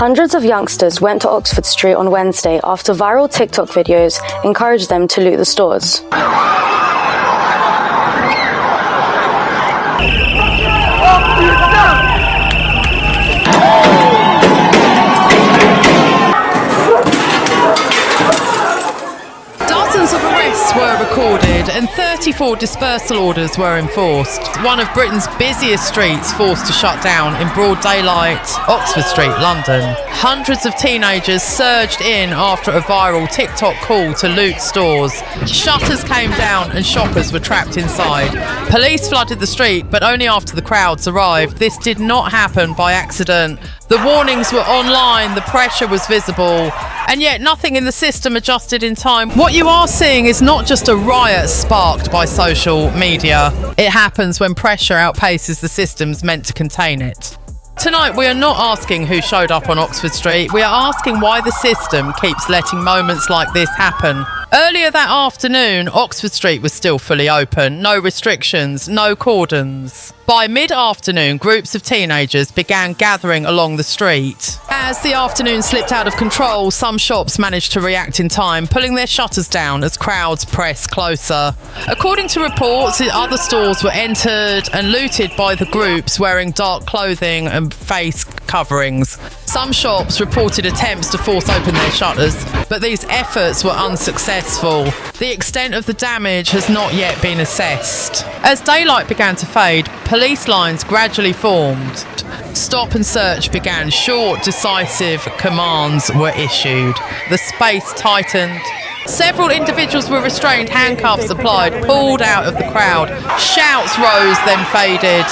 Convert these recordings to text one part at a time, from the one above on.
Hundreds of youngsters went to Oxford Street on Wednesday after viral TikTok videos encouraged them to loot the stores. Dozens of arrests were recorded and 34 dispersal orders were enforced. One of Britain's busiest streets forced to shut down in broad daylight, Oxford Street, London. Hundreds of teenagers surged in after a viral TikTok call to loot stores. Shutters came down and shoppers were trapped inside. Police flooded the street, but only after the crowds arrived. This did not happen by accident. The warnings were online, the pressure was visible, and yet nothing in the system adjusted in time. What you are seeing is not just a riot sparked by social media. It happens when pressure outpaces the systems meant to contain it. Tonight, we are not asking who showed up on Oxford Street. We are asking why the system keeps letting moments like this happen. Earlier that afternoon, Oxford Street was still fully open. No restrictions, no cordons. By mid-afternoon, groups of teenagers began gathering along the street. As the afternoon slipped out of control, some shops managed to react in time, pulling their shutters down as crowds pressed closer. According to reports, other stores were entered and looted by the groups wearing dark clothing and face coverings. Some shops reported attempts to force open their shutters, but these efforts were unsuccessful. The extent of the damage has not yet been assessed. As daylight began to fade, police lines gradually formed. Stop and search began. Short, decisive commands were issued. The space tightened. Several individuals were restrained, handcuffs applied, pulled out of the crowd. Shouts rose, then faded.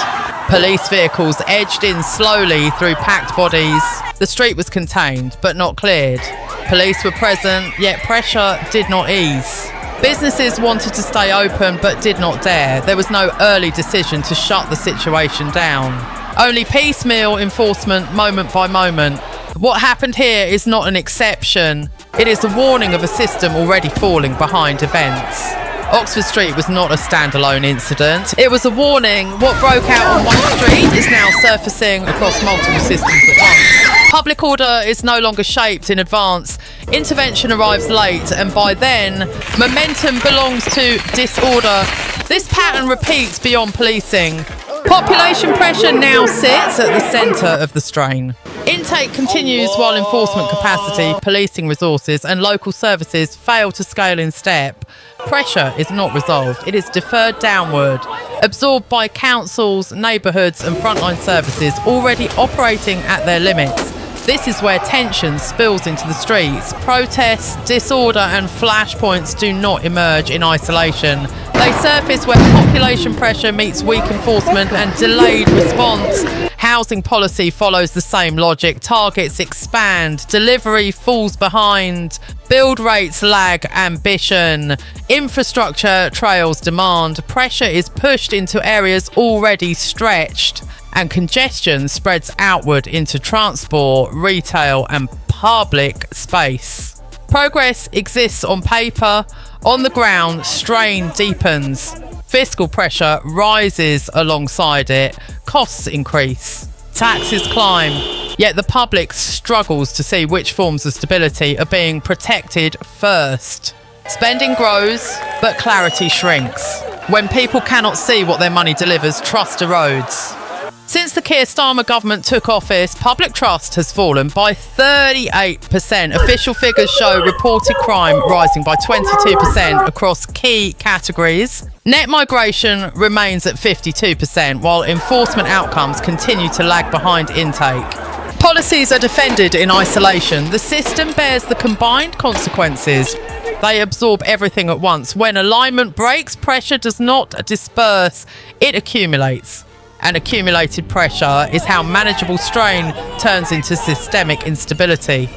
Police vehicles edged in slowly through packed bodies. The street was contained, but not cleared. Police were present, yet pressure did not ease. Businesses wanted to stay open, but did not dare. There was no early decision to shut the situation down. Only piecemeal enforcement, moment by moment. What happened here is not an exception. It is a warning of a system already falling behind events. Oxford Street was not a standalone incident. It was a warning. What broke out on one street is now surfacing across multiple systems at once. Public order is no longer shaped in advance. Intervention arrives late, and by then, momentum belongs to disorder. This pattern repeats beyond policing. Population pressure now sits at the centre of the strain. Intake continues while enforcement capacity, policing resources and local services fail to scale in step. Pressure is not resolved. It is deferred downward, absorbed by councils, neighbourhoods and frontline services already operating at their limits. This is where tension spills into the streets. Protests, disorder and flashpoints do not emerge in isolation. They surface where population pressure meets weak enforcement and delayed response. Housing policy follows the same logic. Targets expand, delivery falls behind, build rates lag ambition, infrastructure trails demand, pressure is pushed into areas already stretched, and congestion spreads outward into transport, retail and public space. Progress exists on paper. On the ground, strain deepens. Fiscal pressure rises alongside it. Costs increase. Taxes climb. Yet the public struggles to see which forms of stability are being protected first. Spending grows, but clarity shrinks. When people cannot see what their money delivers, trust erodes. Since the Keir Starmer government took office, public trust has fallen by 38%. Official figures show reported crime rising by 22% across key categories. Net migration remains at 52%, while enforcement outcomes continue to lag behind intake. Policies are defended in isolation. The system bears the combined consequences. They absorb everything at once. When alignment breaks, pressure does not disperse, it accumulates. And accumulated pressure is how manageable strain turns into systemic instability.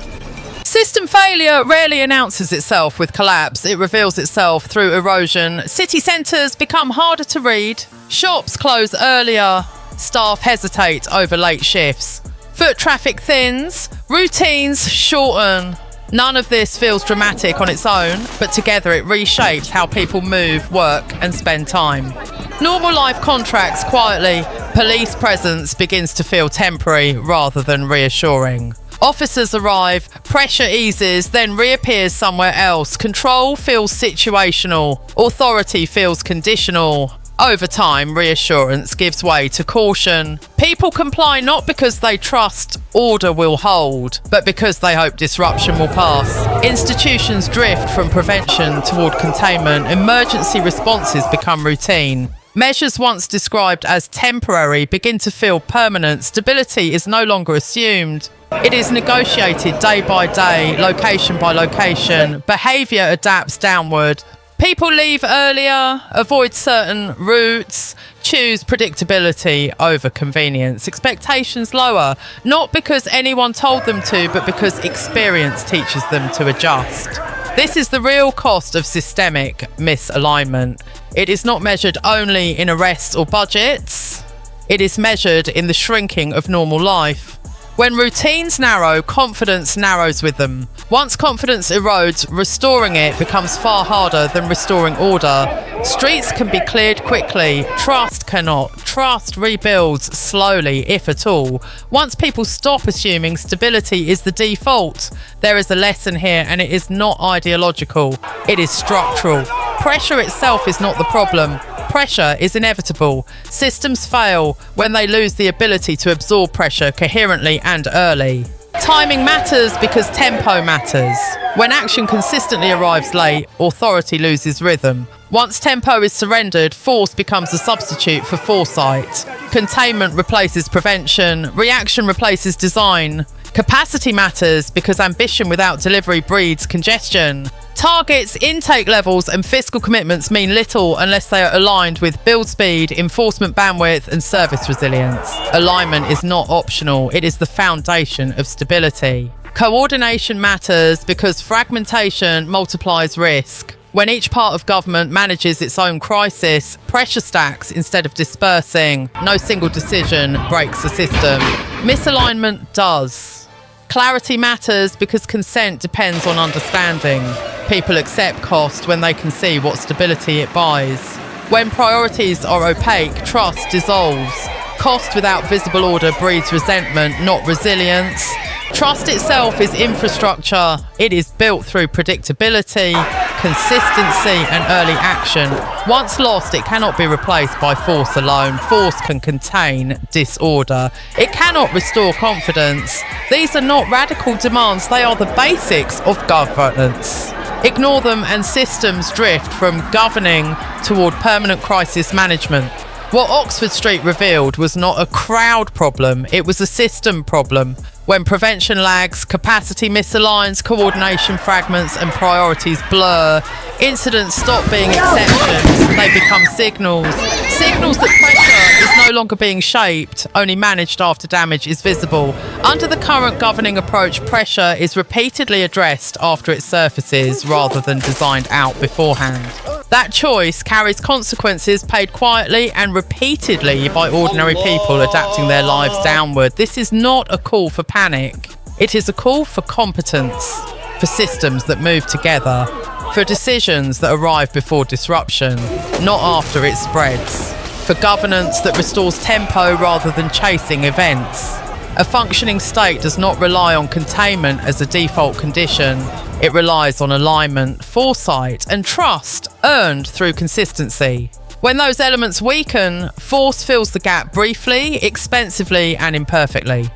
System failure rarely announces itself with collapse. It reveals itself through erosion. City centres become harder to read. Shops close earlier. Staff hesitate over late shifts. Foot traffic thins. Routines shorten. None of this feels dramatic on its own, but together it reshapes how people move, work and spend time. Normal life contracts quietly. Police presence begins to feel temporary rather than reassuring. Officers arrive, pressure eases, then reappears somewhere else. Control feels situational. Authority feels conditional. Over time, reassurance gives way to caution. People comply not because they trust order will hold, but because they hope disruption will pass. Institutions drift from prevention toward containment. Emergency responses become routine. Measures once described as temporary begin to feel permanent. Stability is no longer assumed. It is negotiated day by day, location by location. Behaviour adapts downward. People leave earlier, avoid certain routes, choose predictability over convenience. Expectations lower, not because anyone told them to, but because experience teaches them to adjust. This is the real cost of systemic misalignment. It is not measured only in arrests or budgets. It is measured in the shrinking of normal life. When routines narrow, confidence narrows with them. Once confidence erodes, restoring it becomes far harder than restoring order. Streets can be cleared quickly. Trust cannot. Trust rebuilds slowly, if at all. Once people stop assuming stability is the default, there is a lesson here, and it is not ideological. It is structural. Pressure itself is not the problem. Pressure is inevitable. Systems fail when they lose the ability to absorb pressure coherently and early. Timing matters because tempo matters. When action consistently arrives late, authority loses rhythm. Once tempo is surrendered, force becomes a substitute for foresight. Containment replaces prevention. Reaction replaces design. Capacity matters because ambition without delivery breeds congestion. Targets, intake levels and fiscal commitments mean little unless they are aligned with build speed, enforcement bandwidth and service resilience. Alignment is not optional, it is the foundation of stability. Coordination matters because fragmentation multiplies risk. When each part of government manages its own crisis, pressure stacks instead of dispersing. No single decision breaks the system. Misalignment does. Clarity matters because consent depends on understanding. People accept cost when they can see what stability it buys. When priorities are opaque, trust dissolves. Cost without visible order breeds resentment, not resilience. Trust itself is infrastructure. It is built through predictability, consistency and early action. Once lost, it cannot be replaced by force alone. Force can contain disorder. It cannot restore confidence. These are not radical demands, they are the basics of governance. Ignore them and systems drift from governing toward permanent crisis management. What Oxford Street revealed was not a crowd problem, it was a system problem. When prevention lags, capacity misaligns, coordination fragments and priorities blur, incidents stop being exceptions, they become signals. Signals that pressure is no longer being shaped, only managed after damage is visible. Under the current governing approach, pressure is repeatedly addressed after it surfaces rather than designed out beforehand. That choice carries consequences paid quietly and repeatedly by ordinary people adapting their lives downward. This is not a call for panic. It is a call for competence, for systems that move together, for decisions that arrive before disruption, not after it spreads, for governance that restores tempo rather than chasing events. A functioning state does not rely on containment as a default condition. It relies on alignment, foresight, and trust earned through consistency. When those elements weaken, force fills the gap briefly, expensively, and imperfectly.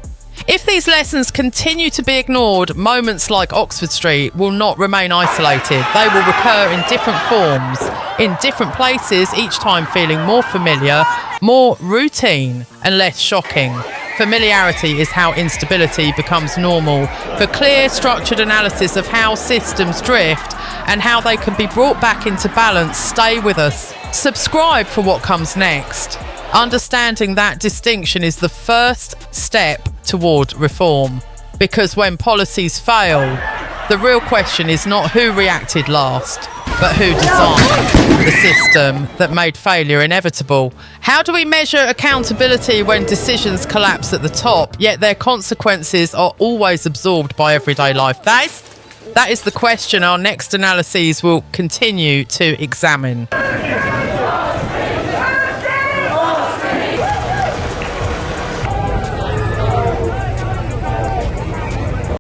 If these lessons continue to be ignored, moments like Oxford Street will not remain isolated. They will recur in different forms, in different places, each time feeling more familiar, more routine, and less shocking. Familiarity is how instability becomes normal. For clear, structured analysis of how systems drift and how they can be brought back into balance, stay with us. Subscribe for what comes next. Understanding that distinction is the first step toward reform. Because when policies fail, the real question is not who reacted last, but who designed the system that made failure inevitable. How do we measure accountability when decisions collapse at the top, yet their consequences are always absorbed by everyday life? That is the question our next analyses will continue to examine.